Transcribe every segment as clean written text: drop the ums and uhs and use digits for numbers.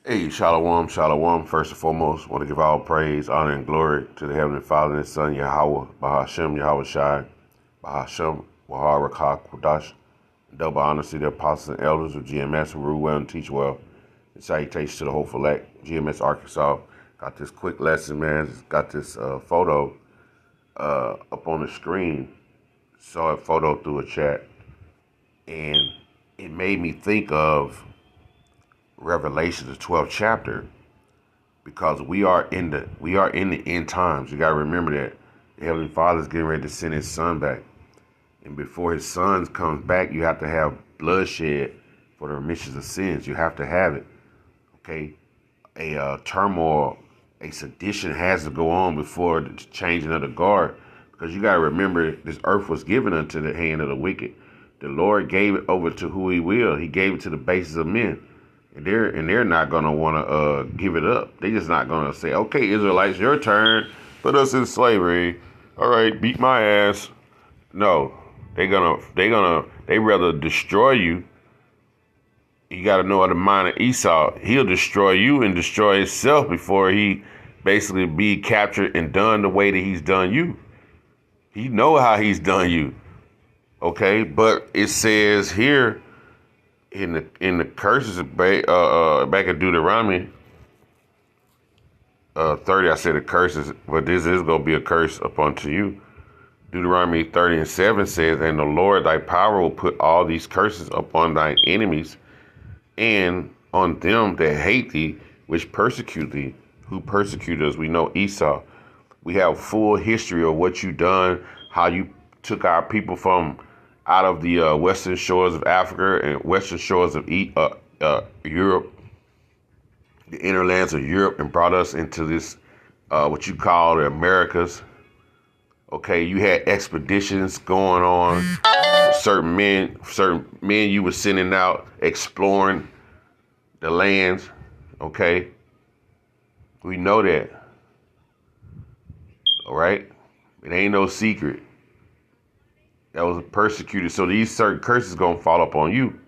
Hey, Shalom, Shalom. First and foremost, want to give all praise, honor, and glory to the Heavenly Father and His Son, Yahweh, Bahashem, Yahweh Shai, Bahashem, Wahar Rakah, Kodash. Double honor to the apostles and elders of GMS who rule well and teach well. And salutations to the whole elect. GMS Arkansas. Got this quick lesson, man. It's got this photo up on the screen. Saw a photo through a chat. And it made me think of Revelation, the 12th chapter, because we are in the end times. You gotta remember that the Heavenly Father is getting ready to send His Son back, and before His Son comes back, you have to have bloodshed for the remissions of sins. You have to have it. Okay, a turmoil, a sedition has to go on before the changing of the guard, because you gotta remember this earth was given unto the hand of the wicked. The Lord gave it over to who He will. He gave it to the bases of men. And they're not gonna want to give it up. They just not gonna say, "Okay, Israelites, your turn. Put us in slavery. All right, beat my ass." No, they rather destroy you. You got to know the mind of Esau. He'll destroy you and destroy himself before he basically be captured and done the way that he's done you. He know how he's done you. Okay, but it says here in the curses back in Deuteronomy 30, I said the curses, but this is gonna be a curse upon to you. Deuteronomy 30:7 says, "And the Lord thy power will put all these curses upon thine enemies, and on them that hate thee, which persecute thee." Who persecute us? We know Esau. We have full history of what you done, how you took our people from out of the western shores of Africa and western shores of Europe, the inner lands of Europe, and brought us into this, what you call the Americas. Okay, you had expeditions going on. Certain men you were sending out exploring the lands. Okay, we know that. All right, it ain't no secret. That was persecuted. So these certain curses gonna fall upon you.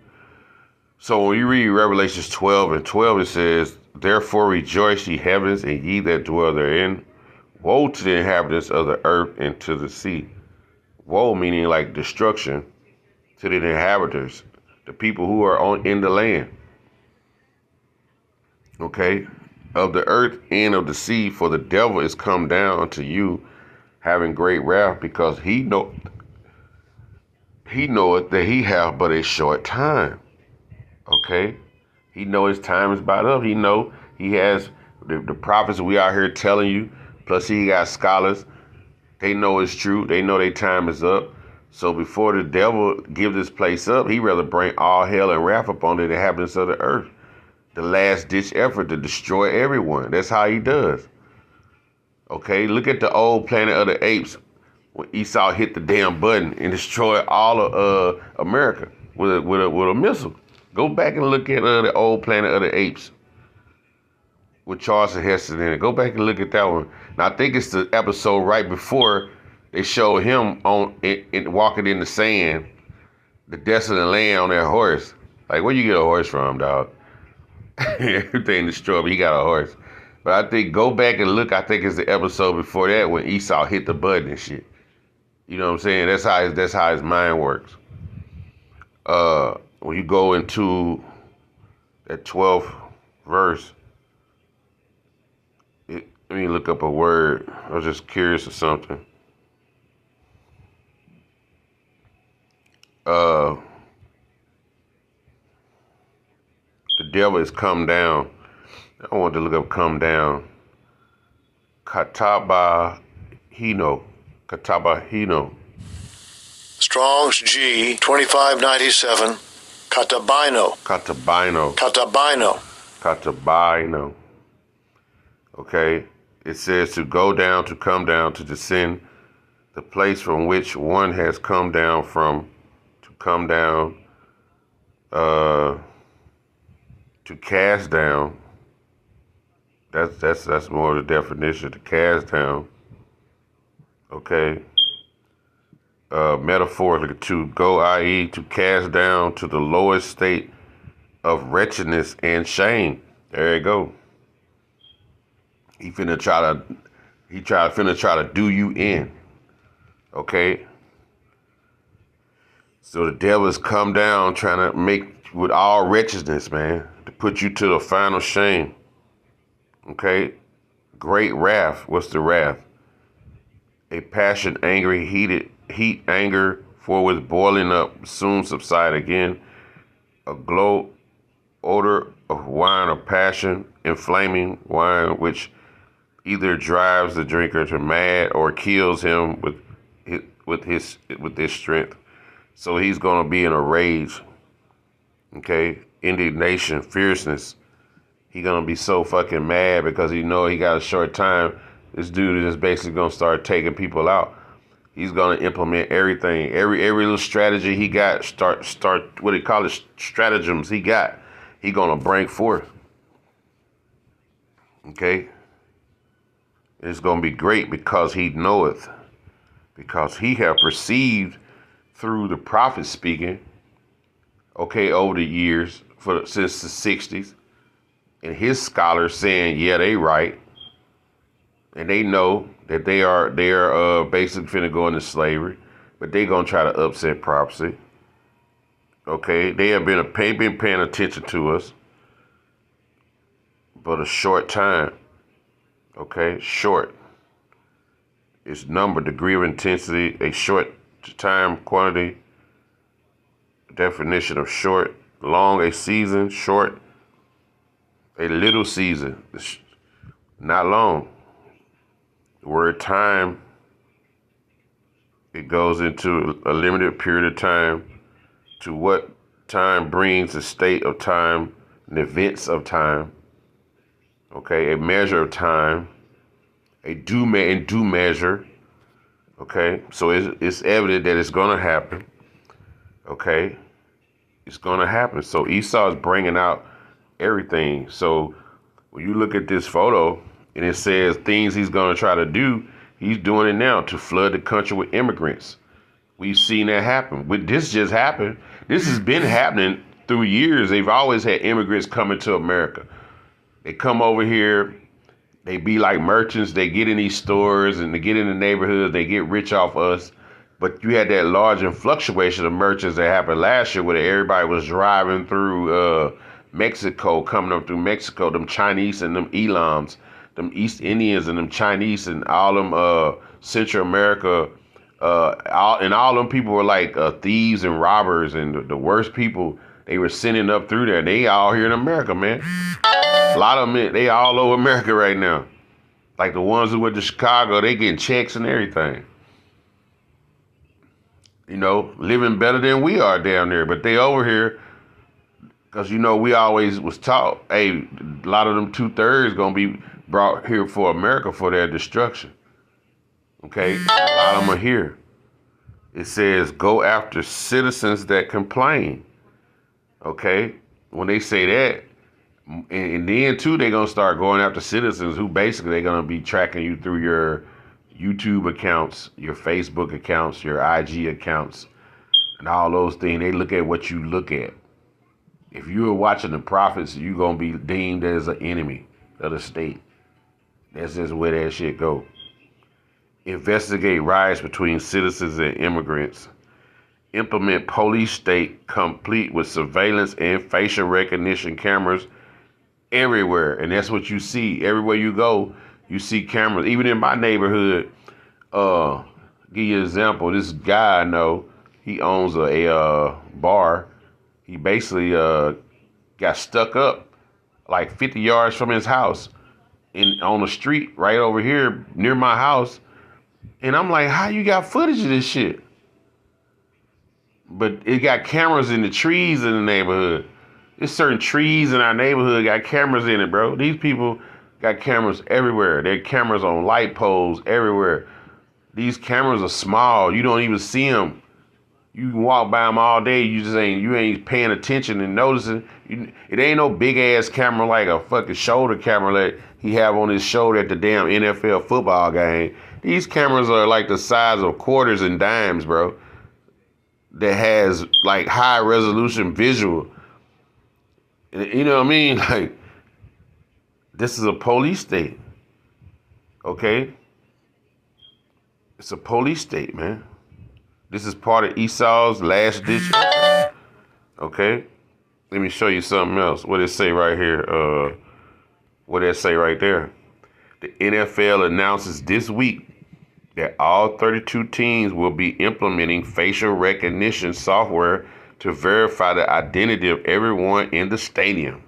So when you read Revelations 12:12, it says, "Therefore rejoice, ye heavens, and ye that dwell therein. Woe to the inhabitants of the earth and to the sea." Woe meaning like destruction to the inhabitants, the people who are in the land. Okay, of the earth and of the sea, for the devil is come down unto you, having great wrath, because he knoweth that he hath but a short time. Okay, he know his time is about up. He know he has the prophets we out here telling you. Plus he got scholars. They know it's true. They know their time is up. So before the devil give this place up, he rather bring all hell and wrath upon the inhabitants of the earth. The last ditch effort to destroy everyone. That's how he does. Okay, look at the old Planet of the Apes when Esau hit the damn button and destroyed all of America with a missile. Go back and look at the old Planet of the Apes with Charlton Heston in it. Go back and look at that one. Now I think it's the episode right before they showed him walking in the sand, the desolate land on that horse. Like, where you get a horse from, dog? Everything destroyed, but he got a horse. But I think go back and look. I think it's the episode before that when Esau hit the button and shit. You know what I'm saying? That's how his mind works. When you go into that 12th verse, let me look up a word. I was just curious of something. The devil is come down. I want to look up come down. Katabahino. Katabahino. Strong's G 2597. Katabino. Katabino. Katabino. Katabino. Okay. It says to go down, to come down, to descend, the place from which one has come down from, to come down, to cast down. That's more of the definition, to cast down. Okay. Metaphorically, to go, i.e., to cast down to the lowest state of wretchedness and shame. There you go. He finna try to do you in. Okay? So the devil has come down trying to make with all wretchedness, man, to put you to the final shame. Okay? Great wrath. What's the wrath? A passion, angry, heat, anger, for with boiling up, soon subside again. A glow, odor of wine of passion, inflaming wine, which either drives the drinker to mad or kills him with his strength. So he's gonna be in a rage. Okay, indignation, fierceness. He gonna be so fucking mad because he know he got a short time. This dude is basically gonna start taking people out. He's gonna implement everything, every little strategy he got. Start what they call it, stratagems he got. He gonna bring forth. Okay. It's gonna be great because he knoweth, because he have perceived through the prophet speaking. Okay, over the years since the 60s, and his scholars saying, yeah, they right. And they know that they are basically finna go into slavery, but they gonna try to upset prophecy. Okay, they have been paying attention to us, but a short time. Okay, short. It's number, degree of intensity, a short time, quantity, definition of short, long, a season, short, a little season, not long. The word time, it goes into a limited period of time. To what time brings a state of time, an events of time. Okay, a measure of time, a due measure. Okay, so it's evident that it's gonna happen. Okay, it's gonna happen. So Esau is bringing out everything. So when you look at this photo and it says things he's gonna try to do, he's doing it now to flood the country with immigrants. We've seen that happen. But this just happened. This has been happening through years. They've always had immigrants coming to America. They come over here. They be like merchants. They get in these stores and they get in the neighborhoods. They get rich off us. But you had that large fluctuation of merchants that happened last year where everybody was driving through Mexico, coming up through Mexico, them Chinese and them Elams, them East Indians and them Chinese and all them Central America. All them people were like thieves and robbers and the worst people. They were sending up through there. They all here in America, man. A lot of them, they all over America right now. Like the ones who went to Chicago, they getting checks and everything. You know, living better than we are down there. But they over here, because, you know, we always was taught, hey, a lot of them 2/3 going to be brought here for America for their destruction. Okay? A lot of them are here. It says, go after citizens that complain. Okay? When they say that, and then, too, they're going to start going after citizens who basically they're going to be tracking you through your YouTube accounts, your Facebook accounts, your IG accounts, and all those things. They look at what you look at. If you are watching the prophets, you're going to be deemed as an enemy of the state. That's just where that shit go. Investigate riots between citizens and immigrants. Implement police state complete with surveillance and facial recognition cameras everywhere. And that's what you see. Everywhere you go, you see cameras. Even in my neighborhood, give you an example. This guy I know, he owns a bar. He basically got stuck up like 50 yards from his house on the street right over here near my house. And I'm like, how you got footage of this shit? But it got cameras in the trees in the neighborhood. There's certain trees in our neighborhood got cameras in it, bro. These people got cameras everywhere. There are cameras on light poles everywhere. These cameras are small. You don't even see them. You can walk by them all day. You ain't paying attention and noticing. It ain't no big ass camera like a fucking shoulder camera that he have on his shoulder at the damn NFL football game. These cameras are like the size of quarters and dimes, bro. That has like high resolution visual. You know what I mean? Like, This is a police state. Okay? It's a police state, man. This is part of Esau's last ditch. Okay? Let me show you something else. What it say right here? What it say right there? The NFL announces this week that all 32 teams will be implementing facial recognition software to verify the identity of everyone in the stadium.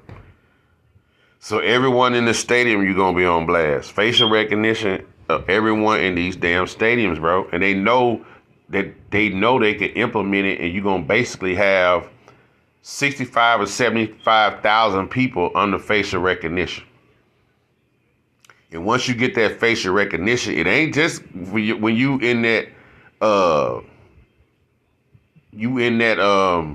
So everyone in the stadium, you're going to be on blast. Facial recognition of everyone in these damn stadiums, bro. And they know they can implement it, and you're going to basically have 65 or 75,000 people under facial recognition. And once you get that facial recognition, it ain't just when you in that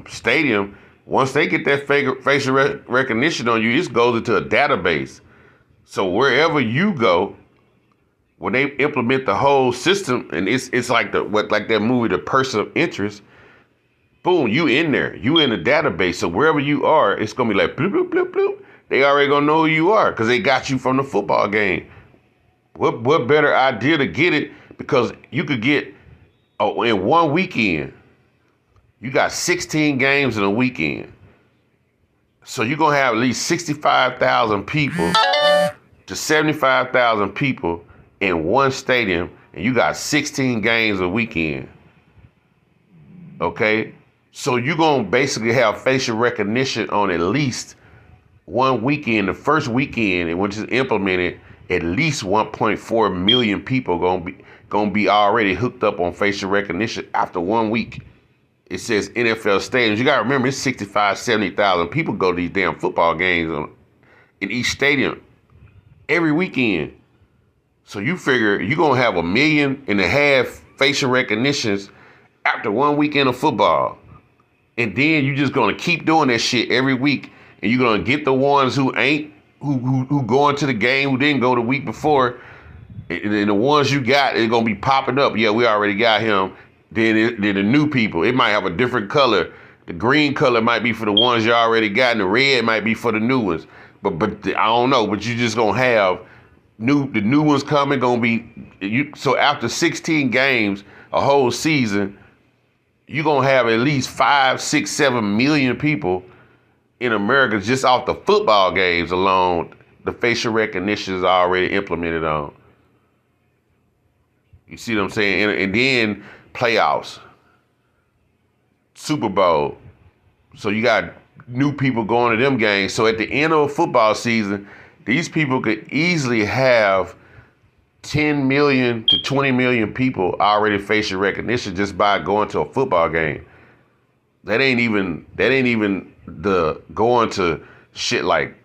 stadium. Once they get that facial recognition on you, it goes into a database. So wherever you go, when they implement the whole system, and it's like that movie, The Person of Interest. Boom, you in there. You in the database. So wherever you are, it's gonna be like bloop bloop bloop bloop. They already gonna know who you are because they got you from the football game. What better idea to get it? Because you could get in one weekend. You got 16 games in a weekend. So you're going to have at least 65,000 people to 75,000 people in one stadium, and you got 16 games a weekend. Okay? So you're going to basically have facial recognition on at least one weekend. The first weekend, which is implemented, at least 1.4 million people going to be already hooked up on facial recognition after 1 week. It says NFL stadiums. You got to remember, it's 65, 70,000 people go to these damn football games in each stadium every weekend. So you figure you're going to have 1.5 million facial recognitions after 1 weekend of football. And then you're just going to keep doing that shit every week. And you're going to get the ones who go into the game, who didn't go the week before. And the ones you got, it's going to be popping up. Yeah, we already got him. Then the new people, it might have a different color. The green color might be for the ones you already got, and the red might be for the new ones. But I don't know. But you just gonna have the new ones coming. Gonna be so after 16 games, a whole season, you're gonna have at least 5, 6, 7 million people in America just off the football games alone. The facial recognition is already implemented on. You see what I'm saying? And then playoffs, Super Bowl. So you got new people going to them games. So at the end of a football season, these people could easily have 10 million to 20 million people already facial recognition just by going to a football game. That ain't even the going to shit like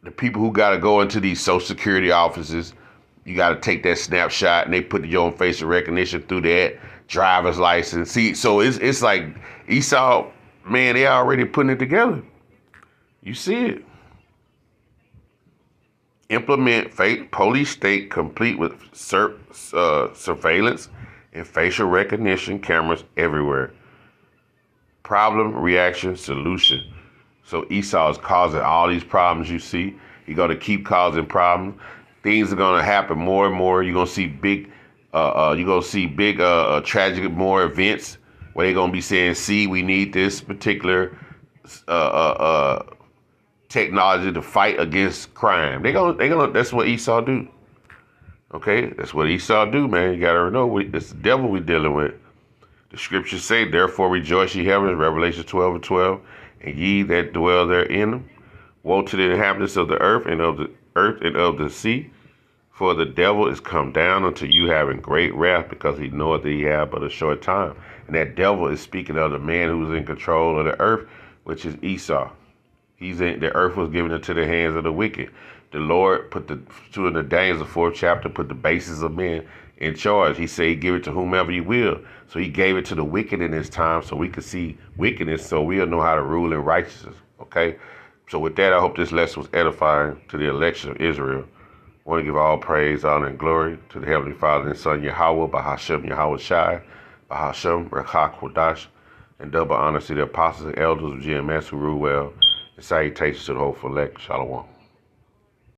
the people who got to go into these Social Security offices. You got to take that snapshot, and they put your own facial recognition through that driver's license. See, so it's like Esau, man, they already putting it together. You see it. Implement police state complete with surveillance and facial recognition cameras everywhere. Problem, reaction, solution. So Esau is causing all these problems you see. He's going to keep causing problems. Things are gonna happen more and more. You're gonna see big tragic more events where they're gonna be saying, "See, we need this particular technology to fight against crime." They gonna. That's what Esau do. Okay, that's what Esau do, man. You gotta know it's the devil we dealing with. The scriptures say, "Therefore rejoice, ye heavens," Revelation 12:12, "and ye that dwell therein. Woe to the inhabitants of the earth and of the sea, for the devil is come down unto you having great wrath, because he knoweth that he have but a short time." And that devil is speaking of the man who's in control of the earth, which is Esau. The earth was given into the hands of the wicked. The Lord put in the Daniel, the 4th chapter, put the bases of men in charge. He said he give it to whomever he will. So he gave it to the wicked in his time so we could see wickedness, so we'll know how to rule in righteousness. Okay? So with that, I hope this lesson was edifying to the election of Israel. I want to give all praise, honor, and glory to the Heavenly Father and Son, Yahweh, Bahashem, Yahweh Shai, Bahashem, Rekha Kodash, and double honor to the apostles and elders of GMS who rule well, and salutations to the whole elect. Shalom.